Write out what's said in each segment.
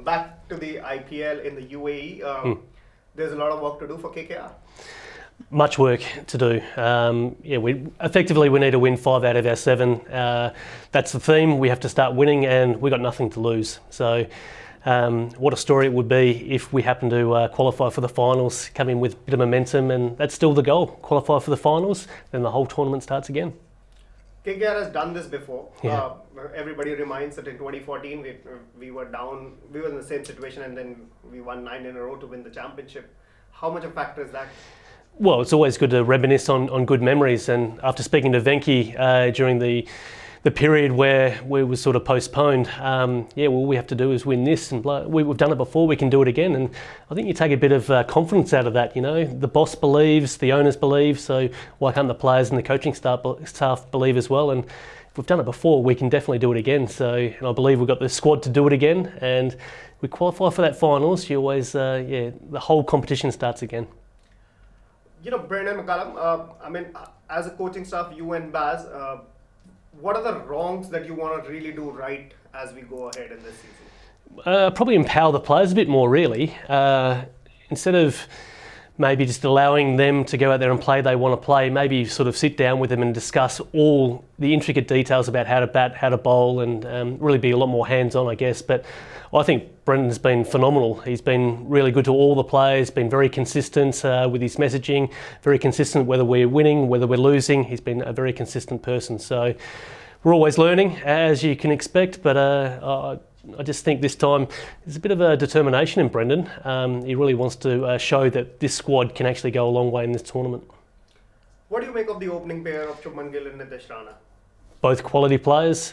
Back to the IPL in the UAE. There's a lot of work to do for KKR. Much work to do. We need to win 5 out of our 7. That's the theme. We have to start winning, and we've got nothing to lose. So, what a story it would be if we happen to qualify for the finals, come in with a bit of momentum, and that's still the goal. Qualify for the finals, then the whole tournament starts again. KKR has done this before. Yeah. Everybody reminds that in 2014 we were down. We were in the same situation, and then we won 9 in a row to win the championship. How much of a factor is that? Well, it's always good to reminisce on good memories, and after speaking to Venki during the period where we were sort of postponed, all we have to do is win this, and we've done it before, we can do it again, and I think you take a bit of confidence out of that. The boss believes, the owners believe, so why can't the players and the coaching staff believe as well? And if we've done it before, we can definitely do it again. So, and I believe we've got the squad to do it again, and we qualify for that finals. You always, the whole competition starts again. Brendan McCullum, as a coaching staff, you and Baz, what are the wrongs that you want to really do right as we go ahead in this season? Probably empower the players a bit more, really. Instead of maybe just allowing them to go out there and play they want to play, maybe sort of sit down with them and discuss all the intricate details about how to bat, how to bowl, and really be a lot more hands-on, I guess. But I think Brendan's been phenomenal. He's been really good to all the players, been very consistent with his messaging, very consistent whether we're winning, whether we're losing. He's been a very consistent person. So we're always learning, as you can expect, but I just think this time there's a bit of a determination in Brendan. He really wants to show that this squad can actually go a long way in this tournament. What do you make of the opening pair of Shubman Gill and Nitish Rana? Both quality players,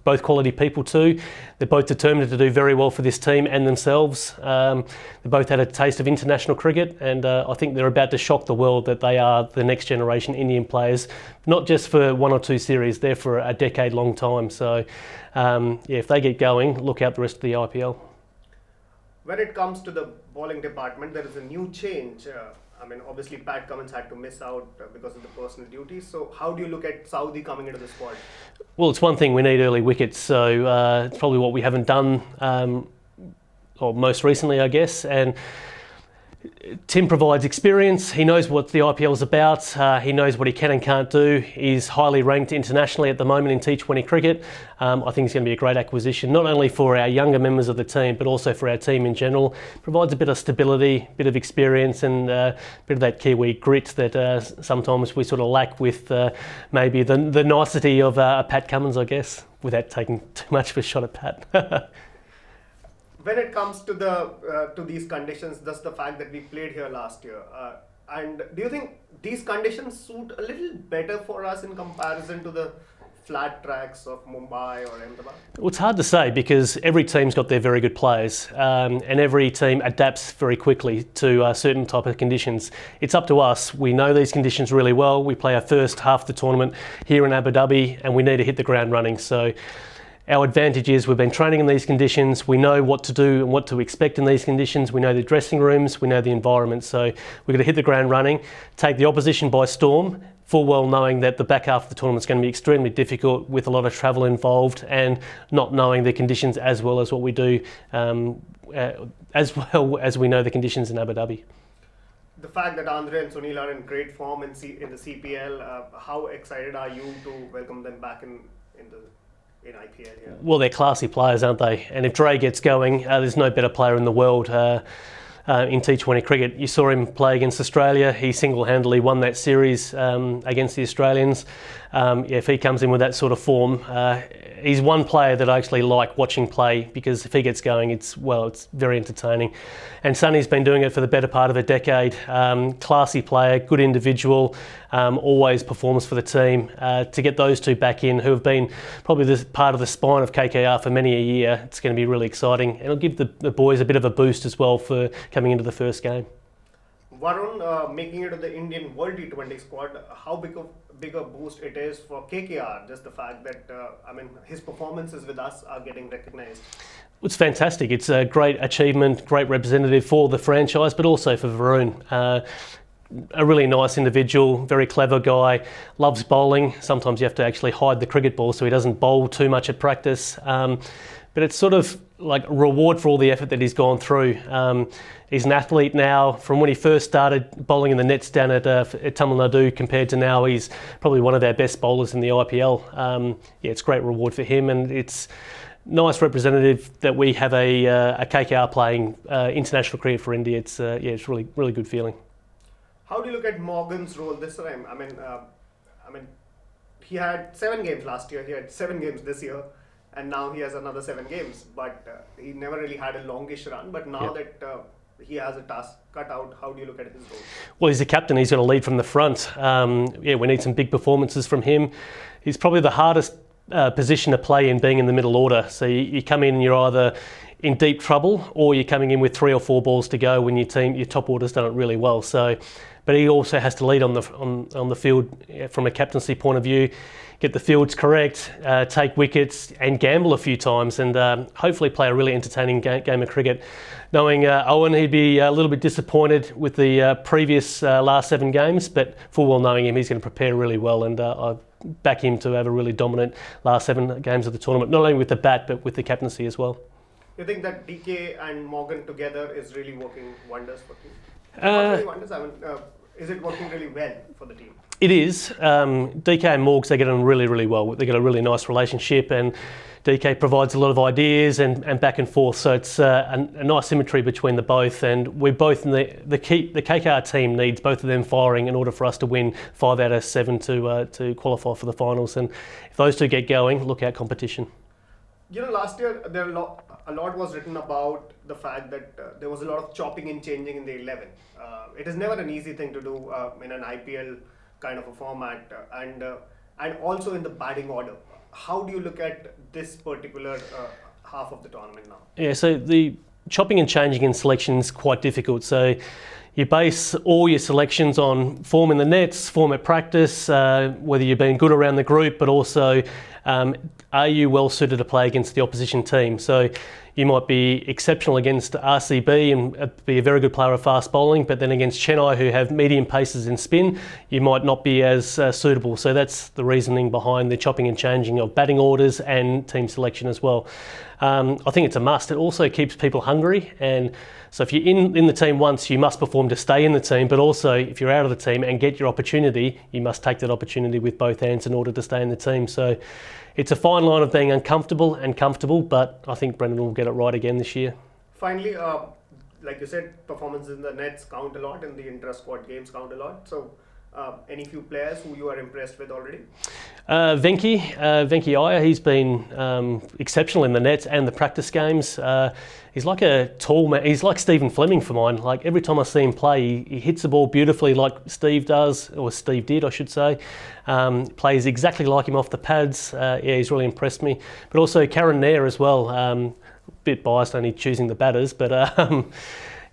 both quality people too. They're both determined to do very well for this team and themselves. They both had a taste of international cricket, and I think they're about to shock the world that they are the next generation Indian players, not just for 1 or 2 series, they're for a decade-long time. So, if they get going, look out the rest of the IPL. When it comes to the bowling department, there is a new change. Obviously Pat Cummins had to miss out because of the personal duties. So how do you look at Saudi coming into the squad? Well, it's one thing, we need early wickets. So it's probably what we haven't done, or most recently, I guess. And Tim provides experience. He knows what the IPL is about. He knows what he can and can't do. He's highly ranked internationally at the moment in T20 cricket. I think it's going to be a great acquisition, not only for our younger members of the team, but also for our team in general. Provides a bit of stability, a bit of experience, and a bit of that Kiwi grit that sometimes we sort of lack with maybe the nicety of Pat Cummins, I guess, without taking too much of a shot at Pat. When it comes to these conditions, just the fact that we played here last year, and do you think these conditions suit a little better for us in comparison to the flat tracks of Mumbai or Ahmedabad? Well, it's hard to say because every team's got their very good players, and every team adapts very quickly to a certain type of conditions. It's up to us. We know these conditions really well. We play our first half of the tournament here in Abu Dhabi, and we need to hit the ground running. So our advantage is we've been training in these conditions. We know what to do and what to expect in these conditions. We know the dressing rooms, we know the environment. So we're going to hit the ground running, take the opposition by storm, full well knowing that the back half of the tournament is going to be extremely difficult with a lot of travel involved and not knowing the conditions as well as what we do, as well as we know the conditions in Abu Dhabi. The fact that Andre and Sunil are in great form in the CPL, how excited are you to welcome them back in IPL? Yeah. Well, they're classy players, aren't they? And if Dre gets going, there's no better player in the world in T20 cricket. You saw him play against Australia. He single-handedly won that series against the Australians. If he comes in with that sort of form, he's one player that I actually like watching play because if he gets going, it's very entertaining. And Sonny's been doing it for the better part of a decade. Classy player, good individual, always performs for the team. To get those two back in, who have been probably this part of the spine of KKR for many a year, it's going to be really exciting. And it'll give the boys a bit of a boost as well for coming into the first game. Varun, making it to the Indian World T20 squad, how big a boost it is for KKR, just the fact that his performances with us are getting recognised. It's fantastic. It's a great achievement, great representative for the franchise, but also for Varun. A really nice individual, very clever guy, loves bowling. Sometimes you have to actually hide the cricket ball so he doesn't bowl too much at practice. But it's sort of like reward for all the effort that he's gone through. He's an athlete now. From when he first started bowling in the nets down at Tamil Nadu compared to now, he's probably one of our best bowlers in the IPL. Yeah, it's a great reward for him, and it's nice representative that we have a KKR playing international cricket for India. It's it's really good feeling. How do you look at Morgan's role this time? I mean, he had 7 games last year. He had 7 games this year, and now he has another 7 games. But he never really had a longish run. But now that he has a task cut out, how do you look at his role? Well, he's the captain. He's got to lead from the front. Yeah, we need some big performances from him. He's probably the hardest position to play in, being in the middle order. So you come in and you're either in deep trouble, or you're coming in with 3 or 4 balls to go when your top order's done it really well. So, but he also has to lead on the field from a captaincy point of view, get the fields correct, take wickets, and gamble a few times, and hopefully play a really entertaining game of cricket. Knowing Owen, he'd be a little bit disappointed with the previous last 7 games, but full well knowing him, he's going to prepare really well, and I back him to have a really dominant last 7 games of the tournament, not only with the bat but with the captaincy as well. You think that DK and Morgan together is really working wonders for the team? Uh, really wonders. Is it working really well for the team? It is. DK and Morgs, they get on really well. They got a really nice relationship, and DK provides a lot of ideas and back and forth. So it's a nice symmetry between the both, and we're both in the KKR team needs both of them firing in order for us to win 5 out of 7 to qualify for the finals. And if those two get going, look out competition. You know, last year a lot was written about the fact that there was a lot of chopping and changing in the 11. It is never an easy thing to do in an IPL kind of a format, and also in the batting order. How do you look at this particular half of the tournament now? Yeah, so the chopping and changing in selection is quite difficult. So you base all your selections on form in the nets, form at practice, whether you've been good around the group, but also are you well suited to play against the opposition team? So you might be exceptional against RCB and be a very good player of fast bowling, but then against Chennai, who have medium paces in spin, you might not be as suitable. So that's the reasoning behind the chopping and changing of batting orders and team selection as well. I think it's a must. It also keeps people hungry, and so if you're in the team once, you must perform to stay in the team, but also if you're out of the team and get your opportunity, you must take that opportunity with both hands in order to stay in the team. So it's a fine line of being uncomfortable and comfortable, but I think Brendan will get it right again this year. Finally, like you said, performances in the nets count a lot, and the intra-squad games count a lot. So any few players who you are impressed with already? Venki Iyer, he's been exceptional in the nets and the practice games. He's like a tall man. He's like Stephen Fleming for mine. Like every time I see him play, he hits the ball beautifully like Steve does, or Steve did, I should say. Plays exactly like him off the pads. Yeah, he's really impressed me. But also Karen Nair as well. A bit biased only choosing the batters, but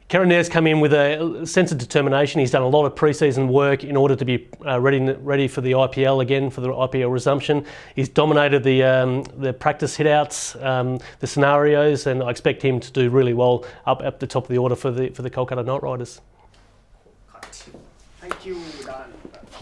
Karen Nair's come in with a sense of determination. He's done a lot of pre-season work in order to be ready for the IPL again, for the IPL resumption. He's dominated the practice hit-outs, the scenarios, and I expect him to do really well up at the top of the order for the Kolkata Knight Riders. Thank you.